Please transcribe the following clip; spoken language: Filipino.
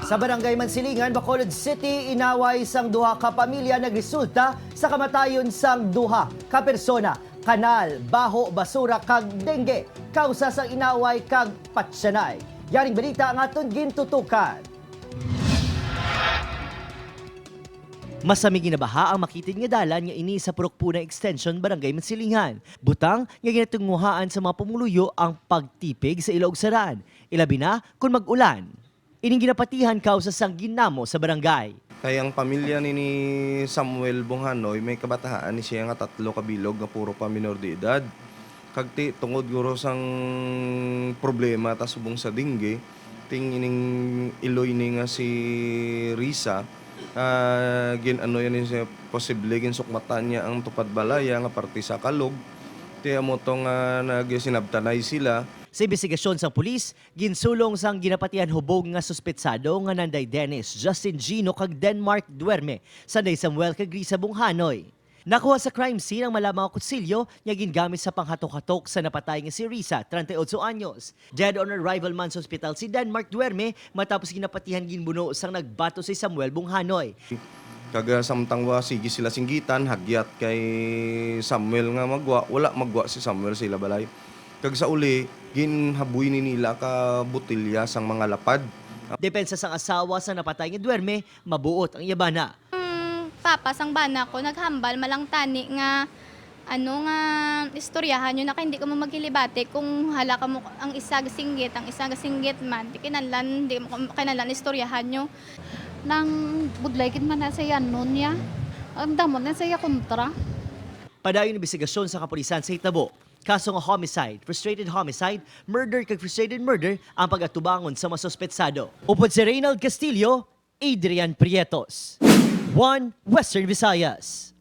Sa barangay Mansilingan, Bacolod City, inaway sang duha ka pamilya nagresulta sa kamatayon sang duha ka persona. Kanal, baho, basura kag dengue. Kausa sang inaway kag patsyanay. Yaring balita ang aton gintutukan. Masamig ginabaha ang makitid nga dalan nga ini sa Purokpuna Extension, Barangay Mansilingan. Butang nga ginatunguhaan sa mga pumuluyo ang pagtipig sa ilog saran. Ilabi na kung mag-ulan. Ining ginapatihan kausa sang ginamo sa barangay. Kaya ang pamilya ni Samuel Bonghanoy may kabataan ni siya nga 3 kabilog nga puro pa minor de edad. Kagti tungod guro sang problema ta subong sa dengue, ting ining iloy ni nga si Risa, gin ano yan siya posible gin sukmatan niya ang tupad balaya nga parte sa kalog. Tiya mo tong nagsinabtanay sila. Sa investigasyon sa pulis, ginsulong sang ginapatihan hubog nga suspetsado nga nanday Dennis Justin Gino kag Denmark Duerme, sanday Samuel kag Risa Bonghanoy. Nakuha sa crime scene ang malamang kutsilyo nga gingamit sa panghatok-hatok sa napatay nga si Risa, 38 anyos. Dead on arrival man sa ospital si Denmark Duerme matapos ginapatihan ginbuno sang nagbato si Samuel Bonghanoy. Kaga samtangwa sige sila singgitan, hagyat kay Samuel nga magwa, wala magwa si Samuel sila balay. Kag sa uli, ginhabuy ni nila ka botilya sang mga lapad. Depensa sang asawa sa napatay nga Duerme, mabuot ang yabana. Papa sang bana ko naghambal malang tani nga istoryahan nyo na hindi ka mo maghilibate kung hala ka mo ang isa singgit man di mo kinalan istoryahan nyo nang budlay kin man na sa yan nun niya ang damon na sa iya kontra. Padayon investigasyon sa kapulisan sa Hitabo. Kaso nga homicide, frustrated homicide, murder kag frustrated murder ang pag-atubangon sa masuspetsado. Upod si Reynald Castillo, Adrian Prietos. 1 Western Visayas.